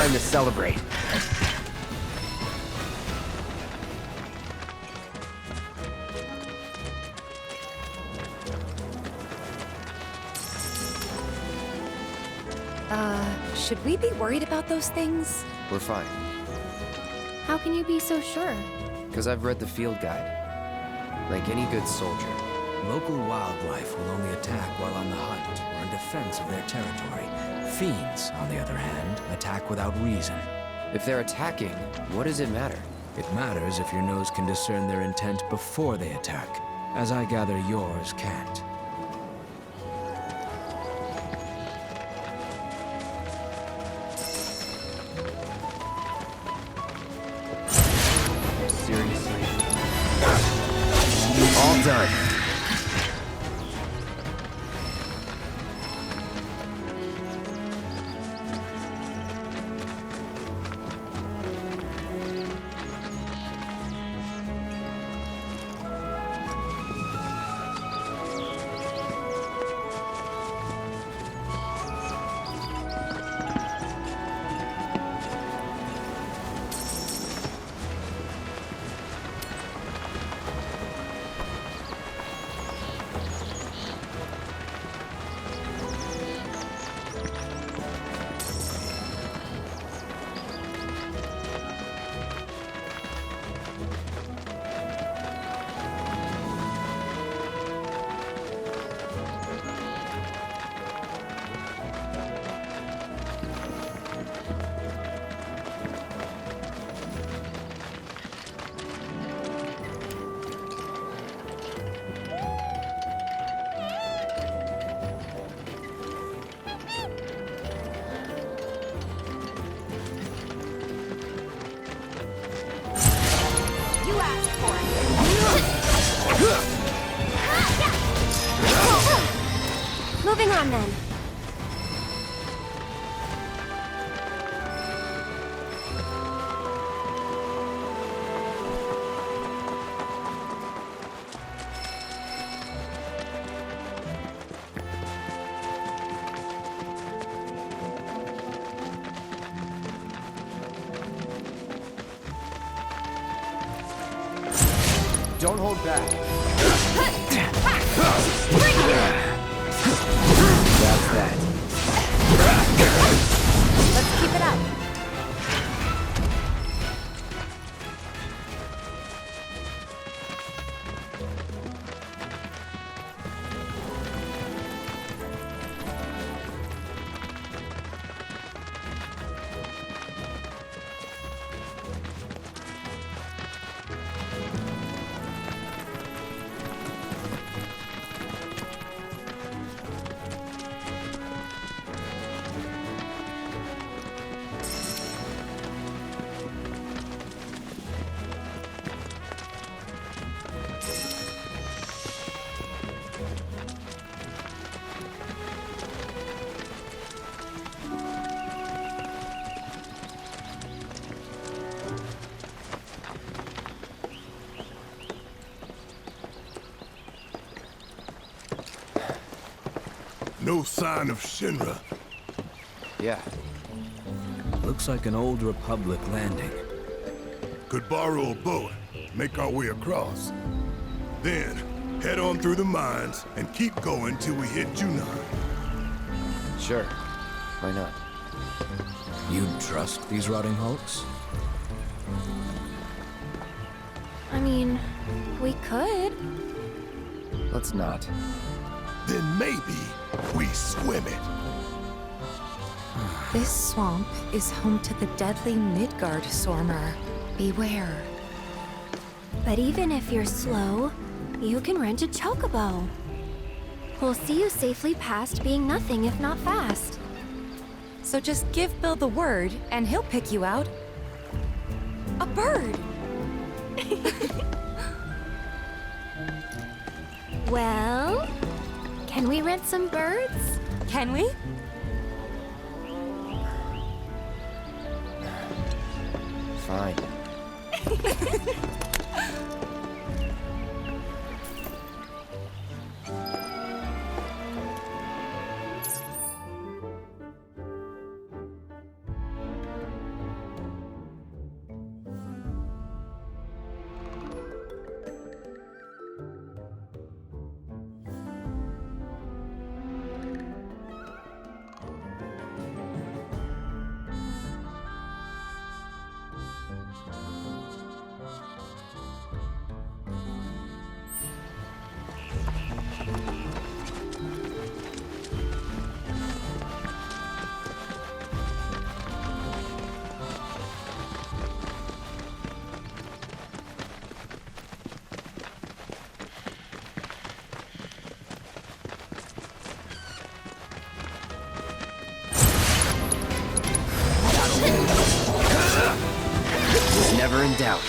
time to celebrate. Should we be worried about those things? We're fine. How can you be so sure? Because I've read the field guide. Like any good soldier. Local wildlife will only attack while on the hunt or in defense of their territory. Fiends, on the other hand, attack without reason. If they're attacking, what does it matter? It matters if your nose can discern their intent before they attack, as I gather yours can't. Seriously. All done. Moving on then. Don't hold back. That's that. Let's keep it up. No sign of Shinra. Yeah. Looks like an old Republic landing. Could borrow a boat, make our way across. Then, head on through the mines and keep going till we hit Junon. Sure. Why not? You'd trust these rotting hulks? I mean, we could. Let's not. Then maybe we swim it. This swamp is home to the deadly Midgard Sormer. Beware. But even if you're slow, you can rent a Chocobo. We'll see you safely past being nothing if not fast. So just give Bill the word, and he'll pick you out. A bird! Well, can we rent some birds? Can we? Fine. doubt.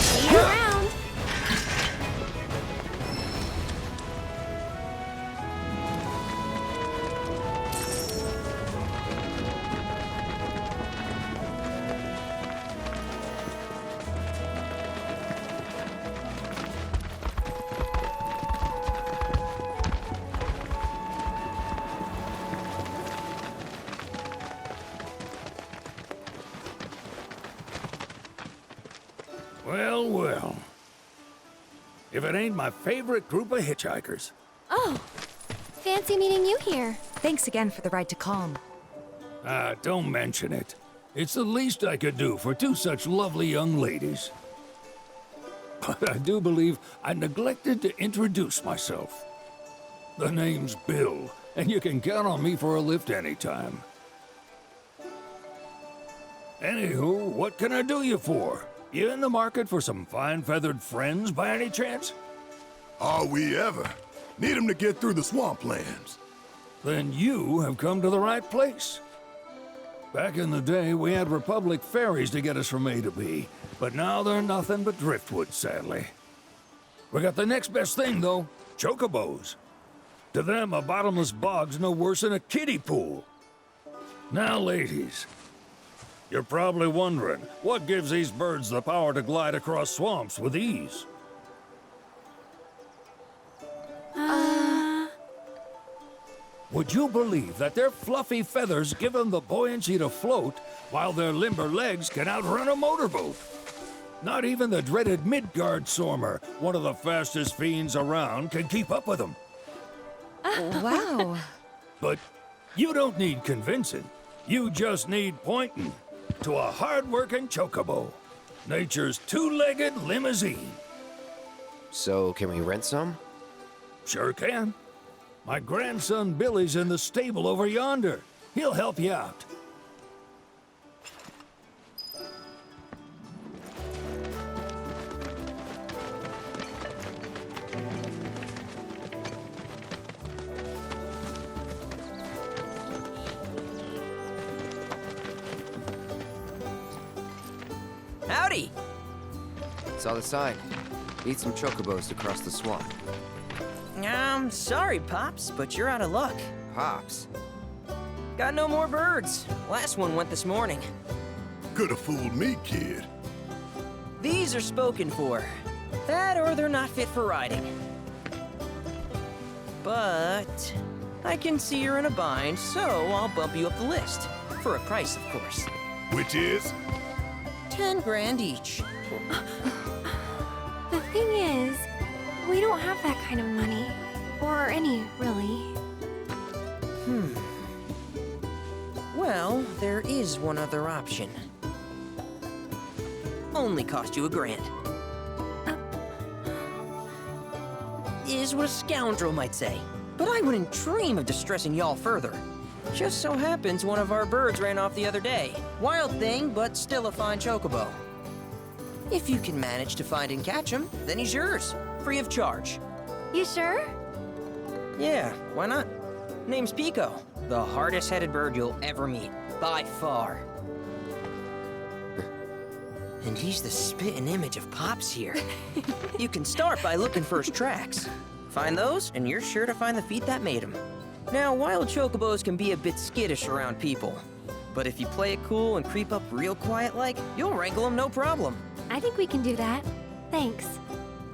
See you around. Well, well. If it ain't my favorite group of hitchhikers. Oh, fancy meeting you here. Thanks again for the ride to Calm. Ah, don't mention it. It's the least I could do for two such lovely young ladies. But I do believe I neglected to introduce myself. The name's Bill, and you can count on me for a lift anytime. Anywho, what can I do you for? You in the market for some fine-feathered friends by any chance? Are we ever? Need 'em to get through the swamplands. Then you have come to the right place. Back in the day, we had Republic ferries to get us from A to B, but now they're nothing but driftwood, sadly. We got the next best thing, though, Chocobos. To them, a bottomless bog's no worse than a kiddie pool. Now, ladies, you're probably wondering, what gives these birds the power to glide across swamps with ease? Would you believe that their fluffy feathers give them the buoyancy to float, while their limber legs can outrun a motorboat? Not even the dreaded Midgard Sormer, one of the fastest fiends around, can keep up with them. Wow. But you don't need convincing. You just need pointing to a hard-working chocobo. Nature's two-legged limousine. So, can we rent some? Sure can. My grandson Billy's in the stable over yonder. He'll help you out. Howdy! Saw the sign. Need some chocobos to cross the swamp. I'm sorry, Pops, but you're out of luck. Pops. Got no more birds. Last one went this morning. Could've fooled me, kid. These are spoken for. That or they're not fit for riding. But I can see you're in a bind, so I'll bump you up the list. For a price, of course. Which is? 10 grand each. The thing is, we don't have that kind of money. Or any, really. Well, there is one other option. Only cost you $1,000. Is what a scoundrel might say. But I wouldn't dream of distressing y'all further. Just so happens one of our birds ran off the other day. Wild thing, but still a fine chocobo. If you can manage to find and catch him, then he's yours. Free of charge. You sure? Yeah, why not? Name's Pico. The hardest-headed bird you'll ever meet. By far. And he's the spitting image of Pops here. You can start by looking for his tracks. Find those, and you're sure to find the feet that made him. Now, wild chocobos can be a bit skittish around people. But if you play it cool and creep up real quiet-like, you'll wrangle them no problem. I think we can do that. Thanks.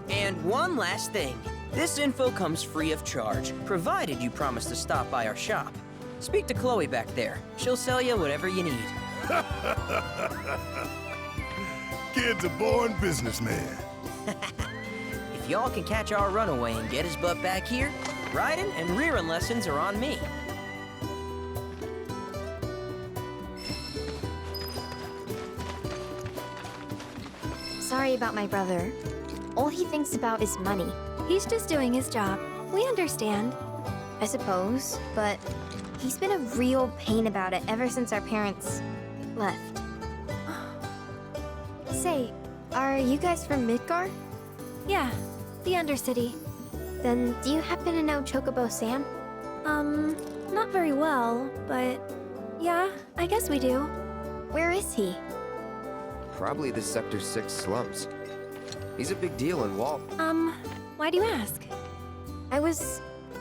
And one last thing. This info comes free of charge, provided you promise to stop by our shop. Speak to Chloe back there. She'll sell you whatever you need. Kid's a born businessman. If y'all can catch our runaway and get his butt back here, riding and rearing lessons are on me. sorry about my brother. All he thinks about is money. He's just doing his job. We understand. I suppose, but he's been a real pain about it ever since our parents left. Say, are you guys from Midgar? Yeah, the Undercity. Then do you happen to know Chocobo Sam? Not very well, but yeah, I guess we do. Where is he? Probably the Sector 6 slums. He's a big deal in Walt. Why do you ask? I was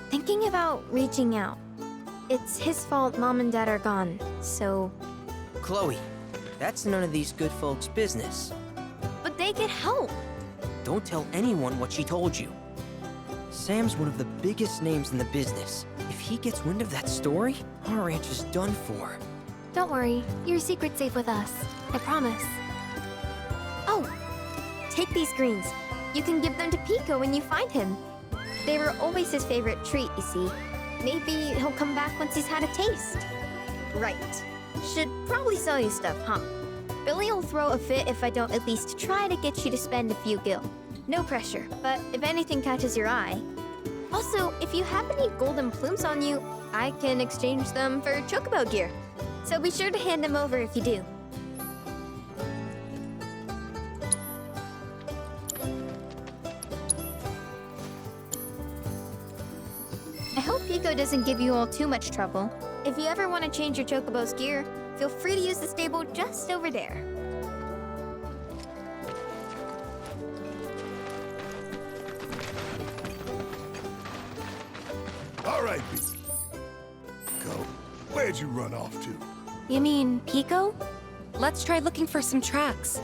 thinking about reaching out. It's his fault Mom and Dad are gone, so... Chloe, that's none of these good folks' business. But they could help. Don't tell anyone what she told you. Sam's one of the biggest names in the business. If he gets wind of that story, our ranch is done for. Don't worry, your secret's safe with us. I promise. Oh, take these greens. You can give them to Pico when you find him. They were always his favorite treat, you see. Maybe he'll come back once he's had a taste. Right. Should probably sell you stuff, huh? Billy will throw a fit if I don't at least try to get you to spend a few gil. No pressure, but if anything catches your eye. Also, if you have any golden plumes on you, I can exchange them for Chocobo gear. So be sure to hand them over if you do. I hope Pico doesn't give you all too much trouble. If you ever want to change your Chocobo's gear, feel free to use the stable just over there. All right, Go. Where'd you run off to? You mean Pico? Let's try looking for some tracks.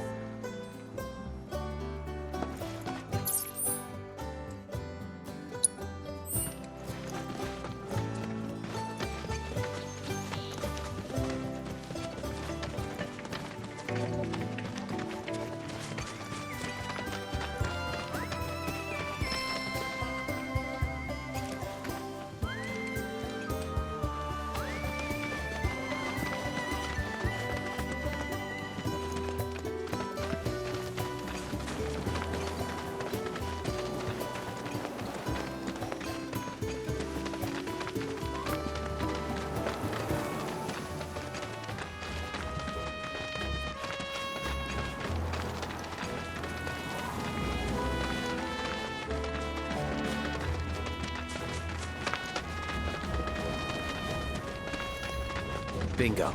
Bingo.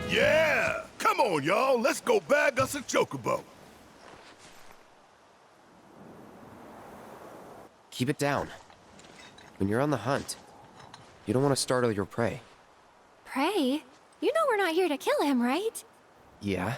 Yeah! Come on, y'all. Let's go bag us a Chocobo. Keep it down. When you're on the hunt, you don't want to startle your prey. Prey? You know we're not here to kill him, right? Yeah?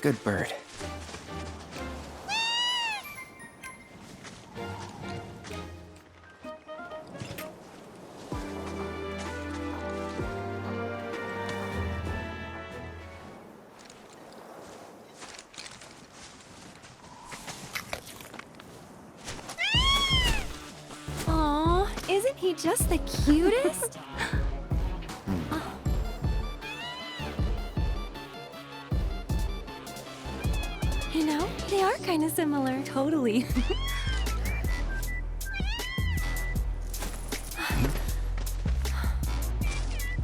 Good bird. Aw, isn't he just the cutest? You know, they are kind of similar. Totally.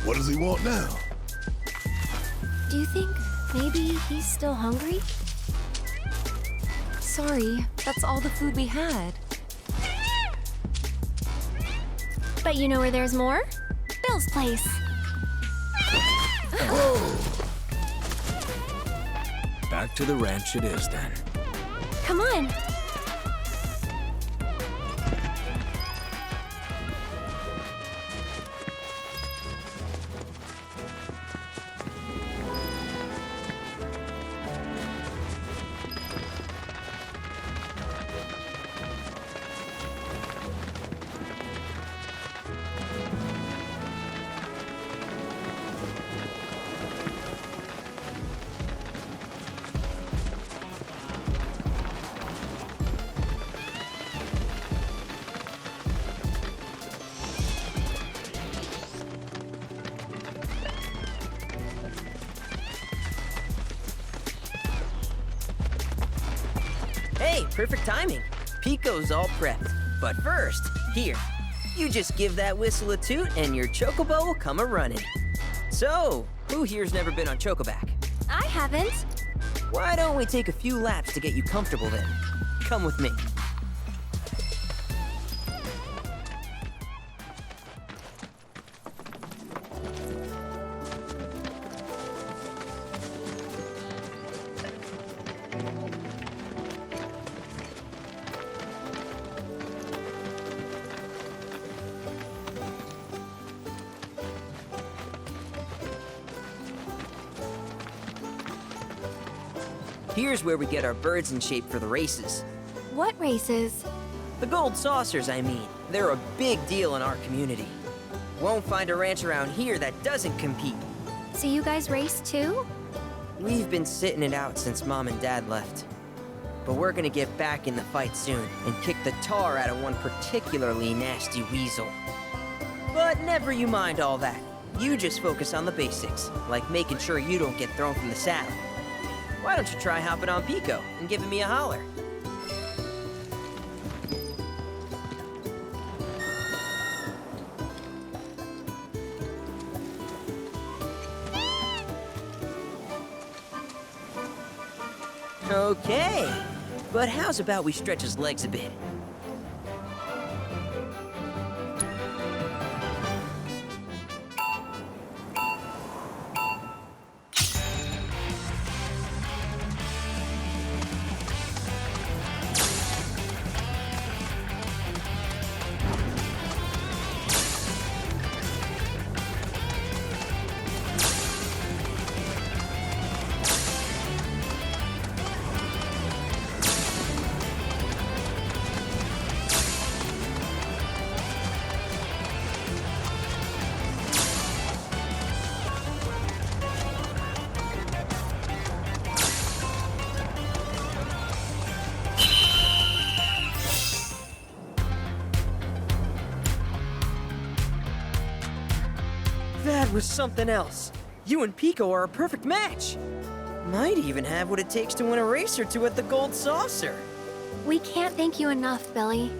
What does he want now? Do you think maybe he's still hungry? Sorry, that's all the food we had. But you know where there's more? Bill's place. Back to the ranch it is then. Come on. Hey, perfect timing. Pico's all prepped. But first, here, you just give that whistle a toot and your Chocobo will come a-running. So, who here's never been on Chocoback? I haven't. Why don't we take a few laps to get you comfortable then? Come with me. Here's where we get our birds in shape for the races. What races? The gold saucers, I mean. They're a big deal in our community. Won't find a ranch around here that doesn't compete. So you guys race too? We've been sitting it out since Mom and Dad left. But we're gonna get back in the fight soon and kick the tar out of one particularly nasty weasel. But never you mind all that. You just focus on the basics, like making sure you don't get thrown from the saddle. Why don't you try hopping on Pico and giving me a holler? Okay, but how's about we stretch his legs a bit? That was something else. You and Pico are a perfect match. Might even have what it takes to win a race or two at the Gold Saucer. We can't thank you enough, Billy.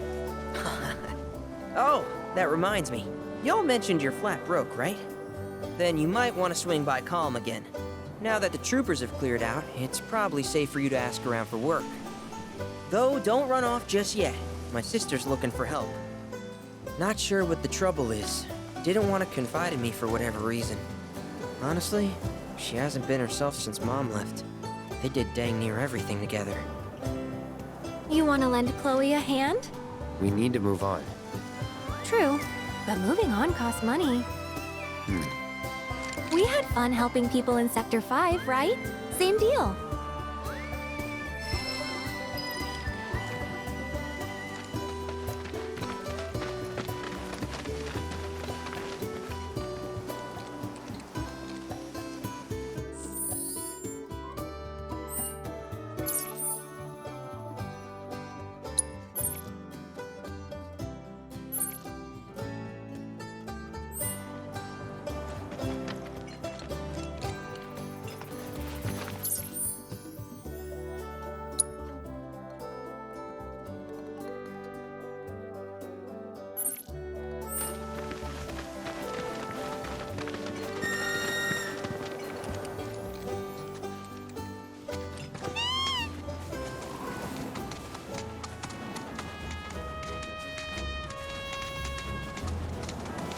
Oh, that reminds me. Y'all mentioned your flat broke, right? Then you might want to swing by Calm again. Now that the troopers have cleared out, it's probably safe for you to ask around for work. Though, don't run off just yet. My sister's looking for help. Not sure what the trouble is. Didn't want to confide in me for whatever reason. Honestly, she hasn't been herself since Mom left. They did dang near everything together. You want to lend Chloe a hand? We need to move on. True, but moving on costs money. We had fun helping people in Sector 5, right? Same deal.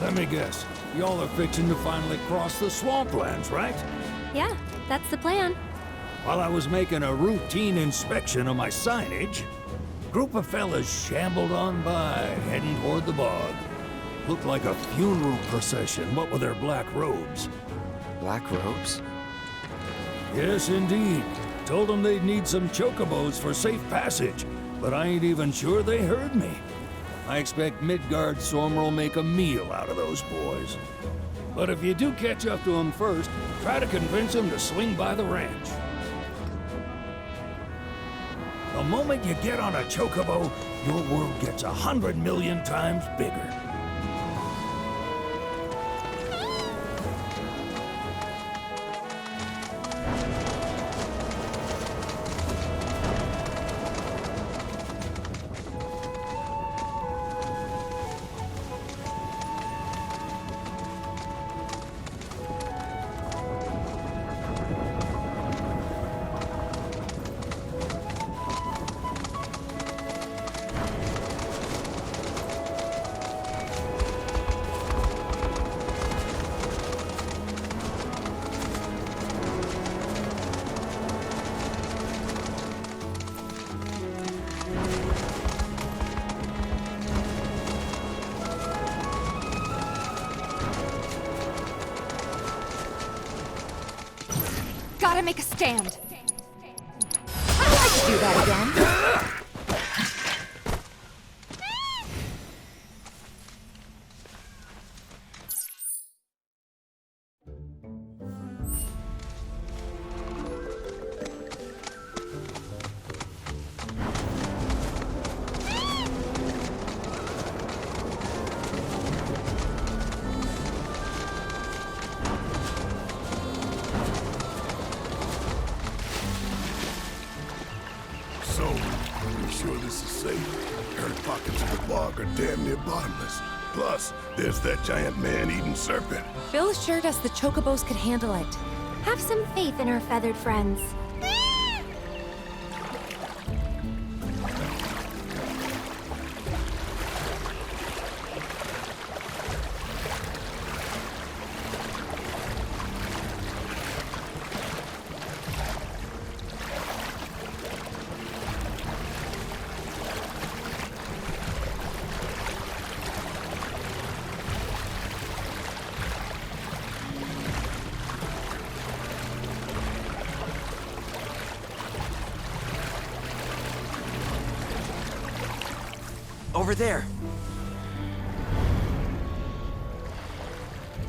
Let me guess. Y'all are fixing to finally cross the swamplands, right? Yeah, that's the plan. While I was making a routine inspection of my signage, a group of fellas shambled on by, heading toward the bog. Looked like a funeral procession, what with their black robes. Black robes? Yes, indeed. Told them they'd need some chocobos for safe passage, but I ain't even sure they heard me. I expect Midgard Sormer will make a meal out of those boys. But if you do catch up to them first, try to convince them to swing by the ranch. The moment you get on a chocobo, your world gets 100 million times bigger. Gotta make a stand. Do that again? So, you sure this is safe? Heard pockets of the bog are damn near bottomless. Plus, there's that giant man-eating serpent. Bill assured us the chocobos could handle it. Have some faith in our feathered friends. Over there!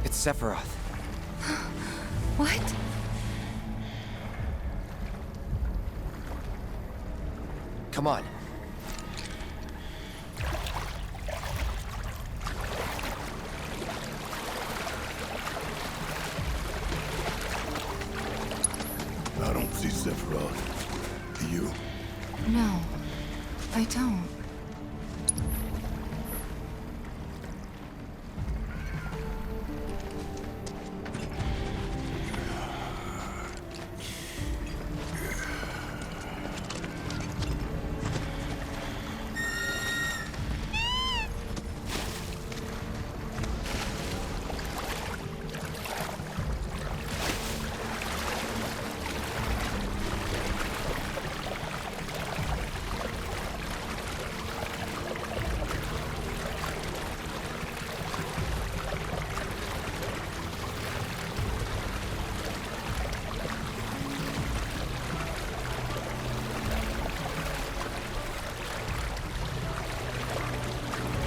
It's Sephiroth. What? Come on. I don't see Sephiroth. Do you? No, I don't.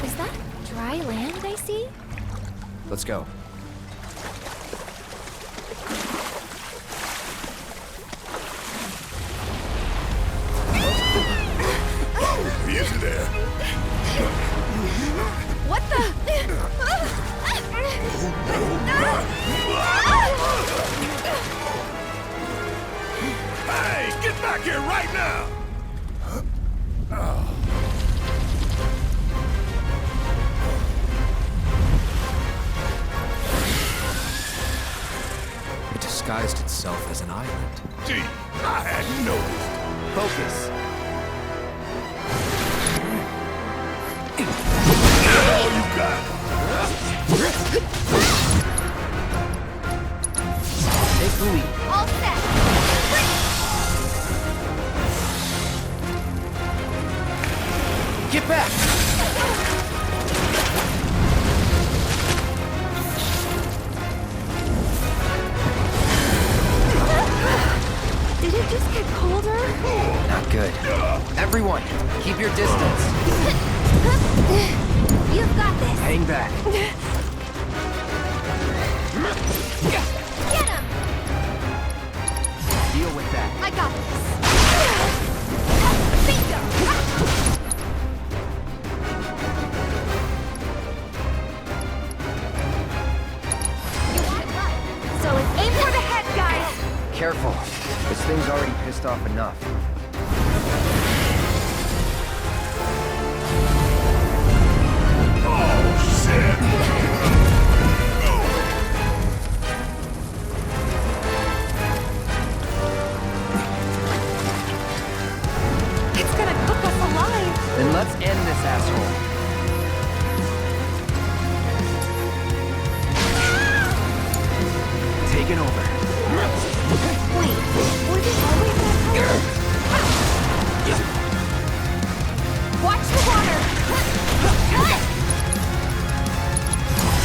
Is that dry land I see? Let's go. Oh, easy there. What the? Hey, get back here right now! It disguised itself as an island. Gee, I hadn't noticed. Focus! All you got. the lead. All set. Get back! Did it just get colder? Not good. Everyone, keep your distance. You've got this. Hang back. Get him! Deal with that. I got this. Bingo! You want it right. So let's aim for the head, guys. Careful. This thing's already pissed off enough. Oh, shit! It's gonna cook us alive. Then let's end this asshole. Taking over. Wait, was it always that hard? Watch the water.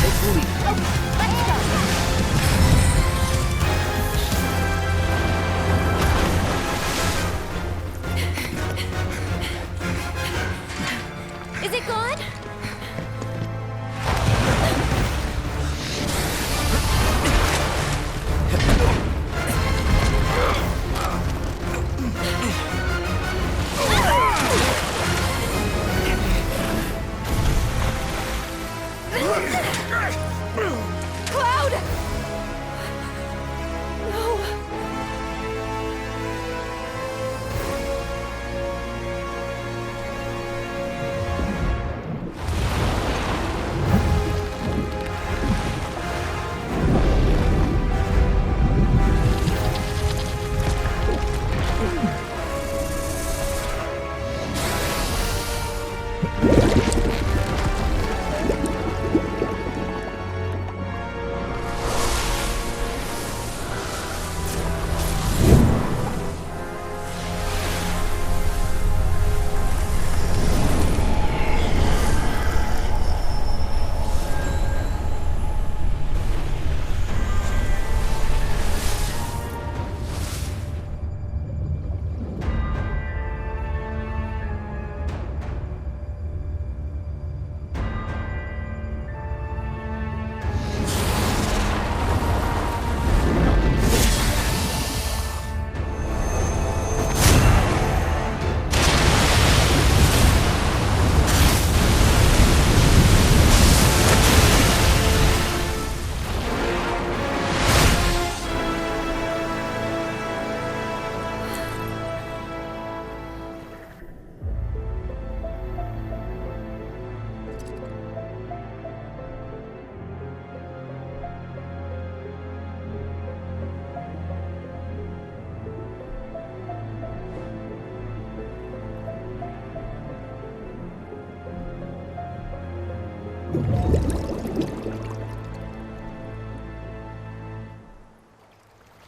Take the lead. Let's go. Is it gone? Cloud! No.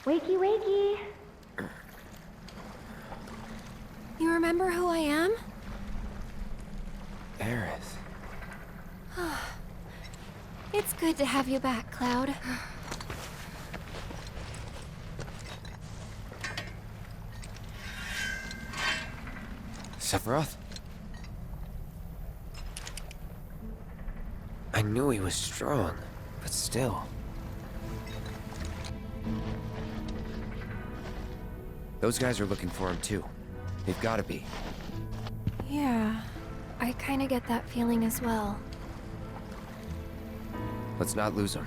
Wakey, wakey. You remember who I am? Aerith. It's good to have you back, Cloud. Sephiroth? I knew he was strong, but still. Those guys are looking for him too. They've gotta be. Yeah, I kinda get that feeling as well. Let's not lose him.